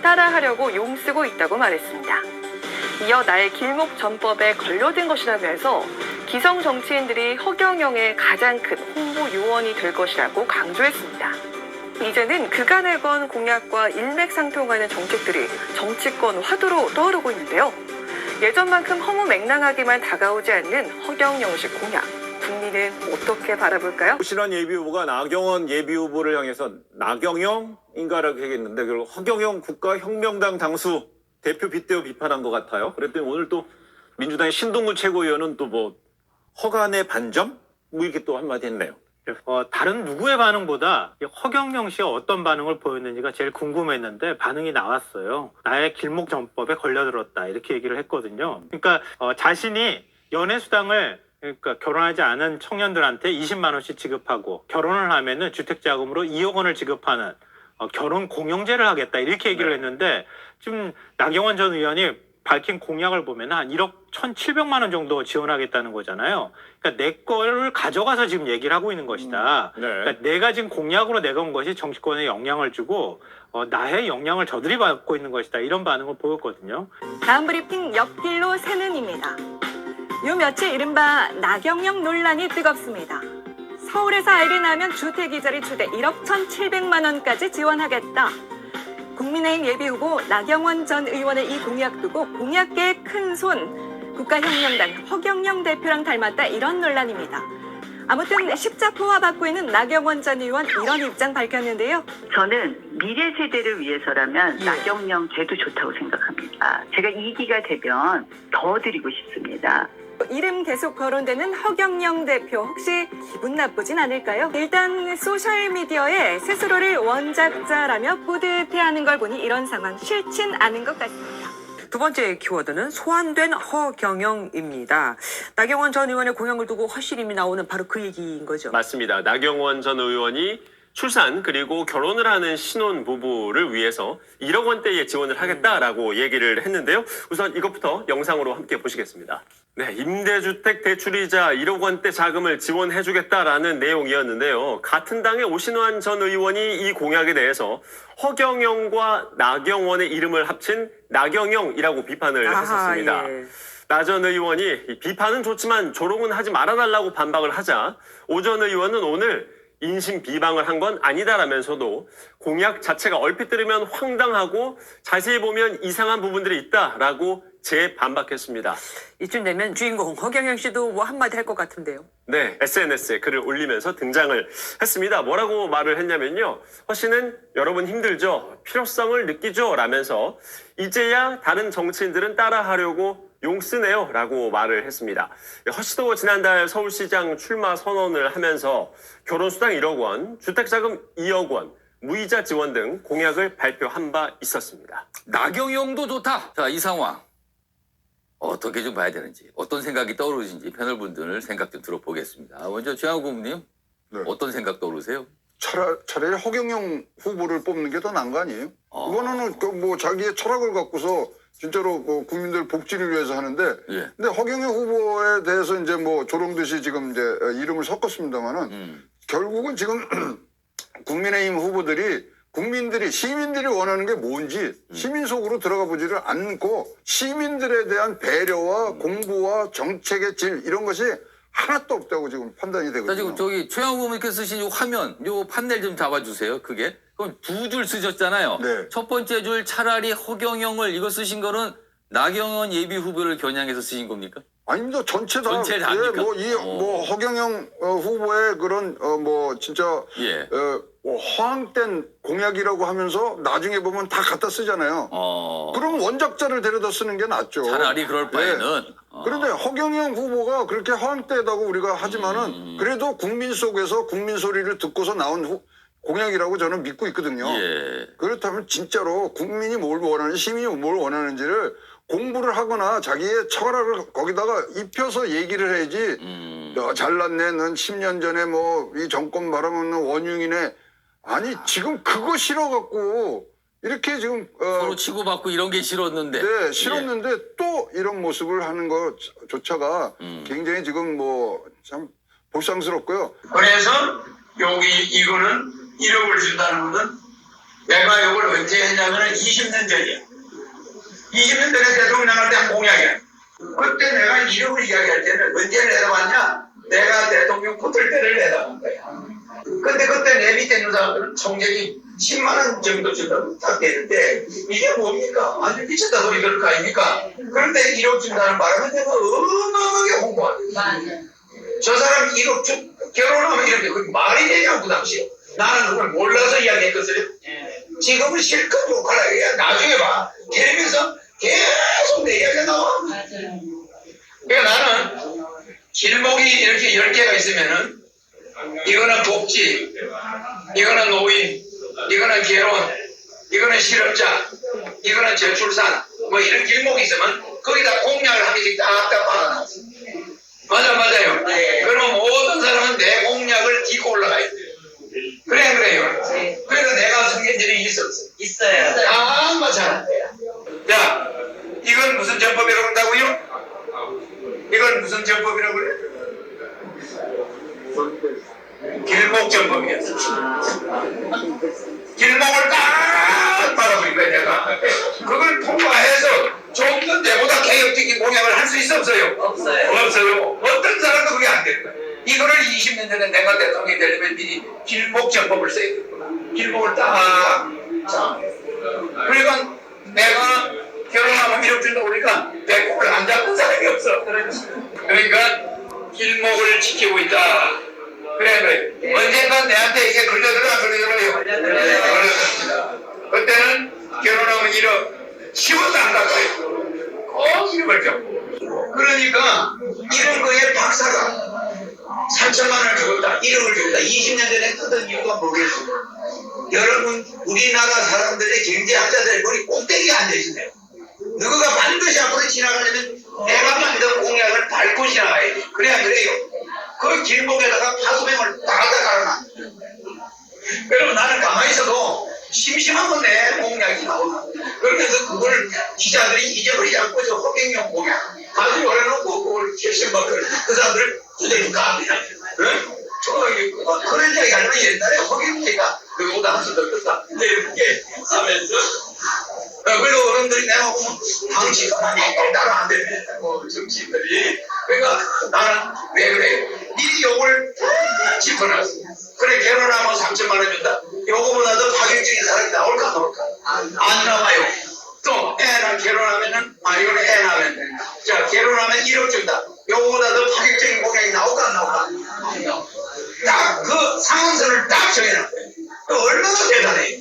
따라하려고 용쓰고 있다고 말했습니다. 이어 나의 길목 전법에 걸려든 것이라면서 기성 정치인들이 허경영의 가장 큰 홍보 요원이 될 것이라고 강조했습니다. 이제는 그간에 건 공약과 일맥상통하는 정책들이 정치권 화두로 떠오르고 있는데요. 예전만큼 허무맹랑하게만 다가오지 않는 허경영식 공약. 국민은 어떻게 바라볼까요? 신원 예비후보가 나경원 예비후보를 향해서 나경영인가라고 얘기했는데 그리고 허경영 국가혁명당 당수 대표 빗대어 비판한 것 같아요. 그랬더니 오늘 또 민주당의 신동구 최고위원은 또 뭐 허간의 반점? 뭐 이렇게 또 한마디 했네요. 다른 누구의 반응보다 허경영 씨가 어떤 반응을 보였는지가 제일 궁금했는데 반응이 나왔어요. 나의 길목 전법에 걸려들었다 이렇게 얘기를 했거든요. 그러니까 자신이 연애수당을 그러니까 결혼하지 않은 청년들한테 20만 원씩 지급하고 결혼을 하면은 주택자금으로 2억 원을 지급하는 결혼 공영제를 하겠다 이렇게 얘기를 했는데 지금 나경원 전 의원이 밝힌 공약을 보면 한 1억 1,700만 원 정도 지원하겠다는 거잖아요. 그러니까 내 거를 가져가서 지금 얘기를 하고 있는 것이다. 네. 그러니까 내가 지금 공약으로 내건 것이 정치권에 영향을 주고 나의 영향을 저들이 받고 있는 것이다. 이런 반응을 보였거든요. 다음 브리핑 옆길로 새는입니다. 요 며칠 이른바 나경영 논란이 뜨겁습니다. 서울에서 아이를 낳으면 주택이자를 최대 1억 1,700만 원까지 지원하겠다. 국민의힘 예비후보 나경원 전 의원의 이 공약 두고 공약계의 큰손 국가혁명당 허경영 대표랑 닮았다 이런 논란입니다. 아무튼 십자포화 받고 있는 나경원 전 의원 이런 입장 밝혔는데요. 저는 미래 세대를 위해서라면 나경영 돼도 좋다고 생각합니다. 제가 2기가 되면 더 드리고 싶습니다. 이름 계속 거론되는 허경영 대표 혹시 기분 나쁘진 않을까요? 일단 소셜미디어에 스스로를 원작자라며 뿌듯해하는 걸 보니 이런 상황 싫진 않은 것 같습니다. 두 번째 키워드는 소환된 허경영입니다. 나경원 전 의원의 공약을 두고 허실임이 나오는 바로 그 얘기인 거죠. 맞습니다. 나경원 전 의원이 출산 그리고 결혼을 하는 신혼 부부를 위해서 1억 원대의 지원을 하겠다라고 얘기를 했는데요. 우선 이것부터 영상으로 함께 보시겠습니다. 네, 임대주택 대출이자 1억 원대 자금을 지원해주겠다라는 내용이었는데요. 같은 당의 오신환 전 의원이 이 공약에 대해서 허경영과 나경원의 이름을 합친 나경영이라고 비판을 했었습니다. 예. 나 전 의원이 비판은 좋지만 조롱은 하지 말아달라고 반박을 하자 오 전 의원은 오늘 인신 비방을 한 건 아니다라면서도 공약 자체가 얼핏 들으면 황당하고 자세히 보면 이상한 부분들이 있다라고 재반박했습니다. 이쯤 되면 주인공 허경영 씨도 뭐 한마디 할 것 같은데요. 네, SNS에 글을 올리면서 등장을 했습니다. 뭐라고 말을 했냐면요. 허 씨는 여러분 힘들죠? 필요성을 느끼죠? 라면서 이제야 다른 정치인들은 따라하려고 용쓰네요 라고 말을 했습니다. 허 씨도 지난달 서울시장 출마 선언을 하면서 결혼수당 1억 원, 주택자금 2억 원, 무이자 지원 등 공약을 발표한 바 있었습니다. 나경영도 좋다. 자, 이 상황 어떻게 좀 봐야 되는지 어떤 생각이 떠오르는지 패널분들 생각 좀 들어보겠습니다. 먼저 최양호 부모님 어떤 생각 떠오르세요? 차라리 허경영 후보를 뽑는 게 더 나은 거 아니에요? 이거는 뭐 자기의 철학을 갖고서 진짜로 뭐 국민들 복지를 위해서 하는데, 근데 허경영 후보에 대해서 이제 뭐 조롱듯이 지금 이제 이름을 섞었습니다만은 결국은 지금 국민의힘 후보들이 시민들이 원하는 게 뭔지 시민 속으로 들어가 보지를 않고 시민들에 대한 배려와 공부와 정책의 질 이런 것이 하나도 없다고 지금 판단이 되거든요. 자, 지금 저기 최양호 부모님께서 쓰신 요 화면, 요 판넬 좀 잡아주세요. 그게. 그럼 두 줄 쓰셨잖아요. 네. 첫 번째 줄 차라리 허경영을 이거 쓰신 거는 나경원 예비 후보를 겨냥해서 쓰신 겁니까? 아닙니다. 전체 다. 전체 다입니까? 뭐 허경영 후보의 그런 뭐 진짜 뭐 허황된 공약이라고 하면서 나중에 보면 다 갖다 쓰잖아요. 그럼 원작자를 데려다 쓰는 게 낫죠. 차라리 그럴 바에는. 그런데 허경영 후보가 그렇게 허황되다고 우리가 하지만은 그래도 국민 속에서 국민 소리를 듣고서 나온 공약이라고 저는 믿고 있거든요. 그렇다면 진짜로 국민이 뭘 원하는지 시민이 뭘 원하는지를 공부를 하거나 자기의 철학을 거기다가 입혀서 얘기를 해야지. 잘났네. 넌 10년 전에 뭐 이 정권 말하면 원흉이네. 아니 지금 그거 싫어갖고 이렇게 지금 서로 치고받고 이런 게 싫었는데. 네, 싫었는데 또 이런 모습을 하는 것조차가 굉장히 지금 뭐 참 불쌍스럽고요. 그래서 여기 이거는 1억을 준다는 것은 내가 이걸 언제 했냐면 20년 전이야. 20년 전에 대통령 할 때 한 공약이야. 그때 내가 이름을 이야기할 때는 언제 내다봤냐? 내가 대통령 붙을 때를 내다본 거야. 근데 그때 내 밑에 있는 사람들은 총액이 10만 원 정도 준다고 딱 되는데 이게 뭡니까? 아주 미쳤다 소리 그럴 거 아닙니까? 그런데 1억 준다는 바람에 내가 어마어마하게 홍보하는 저 사람 1억 결혼하면 이렇게 그 말이 되냐고 당시에. 나는 그걸 몰라서 이야기했거든요. 지금은 실컷 욕하라 그래야 나중에 봐. 텔레비에서 계속 내 이야기가 나와. 그러니까 나는 길목이 이렇게 10개가 있으면은 이거는 복지, 이거는 노인, 이거는 결혼, 이거는 실업자, 이거는 저출산, 뭐 이런 길목이 있으면 거기다 공약을 한 개씩 딱딱 박아놨어. 맞아요. 그러면 모든 사람은 내 공약을 딛고 올라가야 돼. 그래요. 그래서 내가 성견지이 있어요. 아, 맞아. 자, 이건 무슨 전법이라고 한다고요? 이건 무슨 전법이라고 그래? 길목전법이야. 길목을 딱 바라보는 거야, 내가. 그걸 통과해서 좀 더 내보다 개혁적인 공약을 할 수 있어, 없어요? 없어요. 어떤 사람도 그게 안 되는 거야. 이거를 20년 전에 내가 대통령이 되려면 미리 길목전법을 써야 돼. 길목을 딱. 자. 그러니까 내가 결혼하면 1억 준다고 그러니까 배꼽을 안 잡는 사람이 없어. 그러니까 길목을 지키고 있다. 그래. 언젠간 내한테 이게 걸려들어 안 걸려들어요? 걸려들었습니다. 그때는 결혼하면 1억 10원도 안 갚아요. 꼭 이름을 줘. 그러니까 이런 거에 박사가 3천만 원을 죽었다, 1억을 죽었다. 20년 전에 뜯은 이유가 뭐겠어요? 여러분, 우리나라 사람들의 경제학자들의 머리 꼭대기에 앉아있네요. 누구가 반드시 앞으로 지나가려면 내가 만든 공약을 밟고 지나가야 돼. 그래야 그래요. 그 길목에다가 파수병을 다 깔아놔. 그러면 나는 가만히 있어도 심심하면 내 공약이 나오나. 그러면서 그걸 기자들이 잊어버리지 않고 저 허경영 공약 아주 오래놓고 그걸 결심받고 그 사람들을 두들겨 갑니다. 그런 이야기 하려면 옛날에 허경영이가 그거보다 한수 더 컸다. 이렇게 하면서 그리고 어른들이 내놓고 당치가 따라 안 되네. 정치인들이. 그러니까 나는 왜 그래? 미리 요걸 짚어놨어. 그래, 결혼하면 3천만 원 준다. 요거보다 더 파격적인 사람이 나올까 안 나올까? 안 나와요. 또 애랑 결혼하면은 이건 애 낳으면 자, 결혼하면 1억 준다. 요거보다 더 파격적인 공약이 나올까 안 나올까? 안 나와. 딱 그 상한선을 딱 정해놨어요. 얼마나 대단해.